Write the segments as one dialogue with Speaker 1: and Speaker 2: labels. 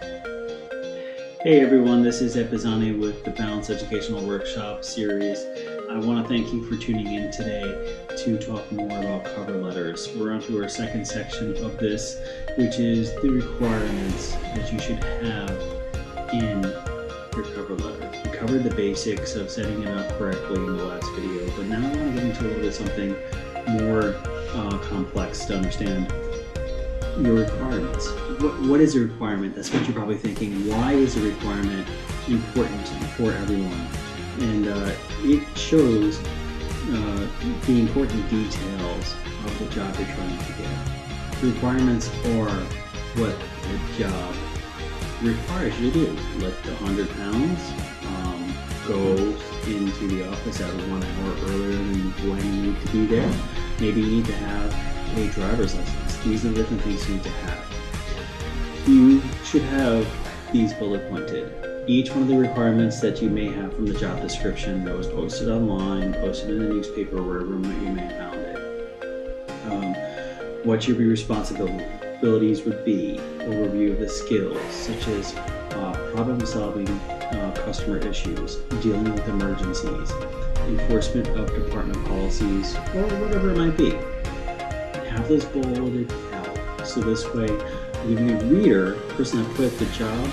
Speaker 1: Hey everyone, this is Ed Pisani with the Balance Educational Workshop series. I want to thank you for tuning in today to talk more about cover letters. We're on to our second section of this, which is the requirements that you should have in your cover letter. We covered the basics of setting it up correctly in the last video, but now I want to get into a little bit something more complex to understand your requirements. What is a requirement? That's what you're probably thinking. Why is a requirement important for everyone? And it shows the important details of the job you're trying to get. The requirements are what the job requires you to do. Lift 100 pounds, go into the office at 1 hour earlier than when you need to be there. Maybe you need to have a driver's license. These are the different things you need to have. You should have these bullet pointed. Each one of the requirements that you may have from the job description that was posted online, posted in the newspaper, wherever you may have found it. What your responsibilities would be, overview of the skills, such as problem solving customer issues, dealing with emergencies, enforcement of department policies, or whatever it might be. Have those bulleted out, so this way the reader, the person that put the job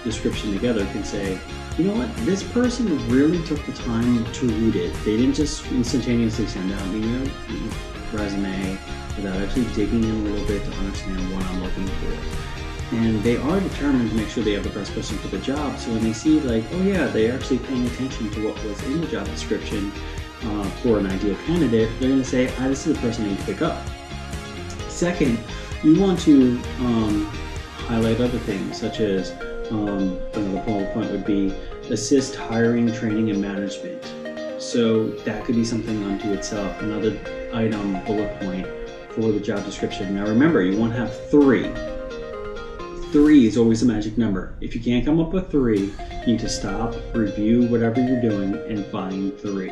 Speaker 1: description together, can say, you know what, this person really took the time to read it. They didn't just instantaneously send out me a resume without actually digging in a little bit to understand what I'm looking for. And they are determined to make sure they have the best person for the job, so when they see like, oh yeah, they're actually paying attention to what was in the job description for an ideal candidate, they're going to say, this is the person I need to pick up. Second, you want to highlight other things, such as another bullet point would be assist hiring, training, and management. So that could be something unto itself, another item, bullet point for the job description. Now remember, you want to have 3. 3 is always a magic number. If you can't come up with 3, you need to stop, review whatever you're doing, and find 3.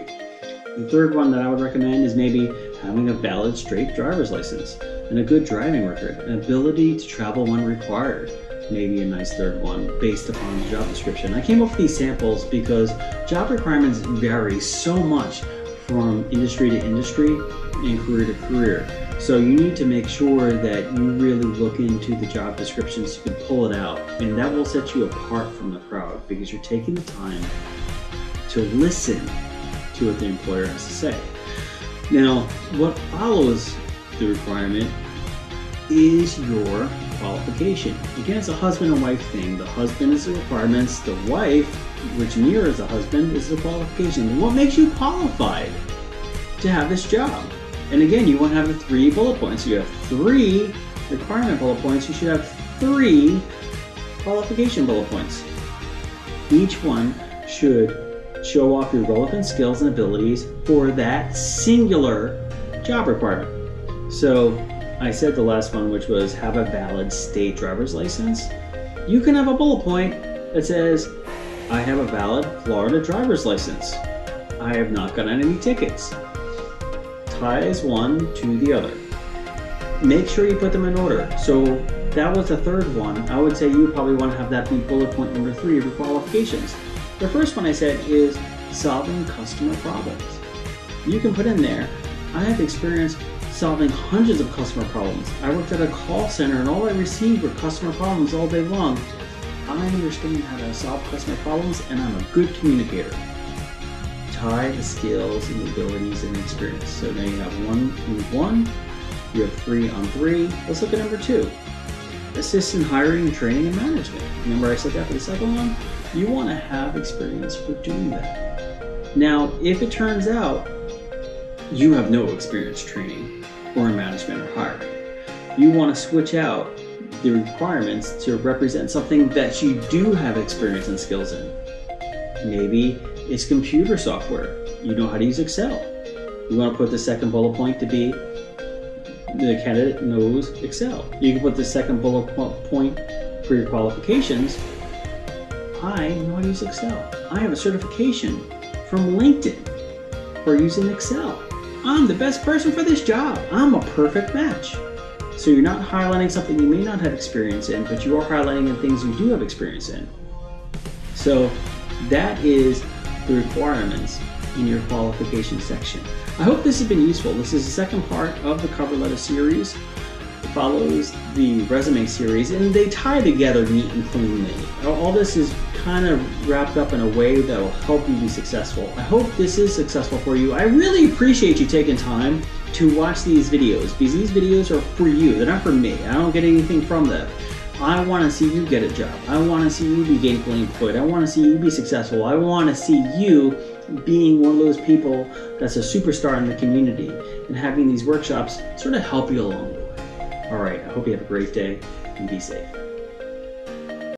Speaker 1: The third one that I would recommend is maybe having a valid straight driver's license and a good driving record, an ability to travel when required. Maybe a nice third one based upon the job description. I came up with these samples because job requirements vary so much from industry to industry and career to career. So you need to make sure that you really look into the job description so you can pull it out, and that will set you apart from the crowd because you're taking the time to listen to what the employer has to say. Now, what follows the requirement is your qualification. Again, it's a husband and wife thing. The husband is the requirements, the wife, which mirrors the husband, is the qualification. What makes you qualified to have this job? And again, you want to have the 3 bullet points. You have 3 requirement bullet points. You should have 3 qualification bullet points. Each one should show off your relevant skills and abilities for that singular job requirement. So I said the last one, which was have a valid state driver's license. You can have a bullet point that says, I have a valid Florida driver's license. I have not gotten any tickets. Ties one to the other. Make sure you put them in order. So that was the third one. I would say you probably want to have that be bullet point number 3 of your qualifications. The first one I said is solving customer problems. You can put in there, I have experience solving hundreds of customer problems. I worked at a call center and all I received were customer problems all day long. I understand how to solve customer problems and I'm a good communicator. Tie the skills and abilities and experience. So now you have 1, you have 3 on 3. Let's look at number 2. Assist in hiring, training, and management. Remember I said that for the second one? You want to have experience for doing that. Now, if it turns out you have no experience training or in management or hiring, you want to switch out the requirements to represent something that you do have experience and skills in. Maybe it's computer software. You know how to use Excel. You want to put the second bullet point to be the candidate knows Excel. You can put the second bullet point for your qualifications. I know how to use Excel. I have a certification from LinkedIn for using Excel. I'm the best person for this job. I'm a perfect match. So you're not highlighting something you may not have experience in, but you are highlighting the things you do have experience in. So that is the requirements in your qualification section. I hope this has been useful. This is the second part of the cover letter series. It follows the resume series, and they tie together neat and cleanly. All this is kind of wrapped up in a way that will help you be successful. I hope this is successful for you. I really appreciate you taking time to watch these videos, because these videos are for you. They're not for me. I don't get anything from them. I want to see you get a job. I want to see you be gainfully employed. I want to see you be successful. I want to see you being one of those people that's a superstar in the community, and having these workshops sort of help you along the way. All right, I hope you have a great day and be safe.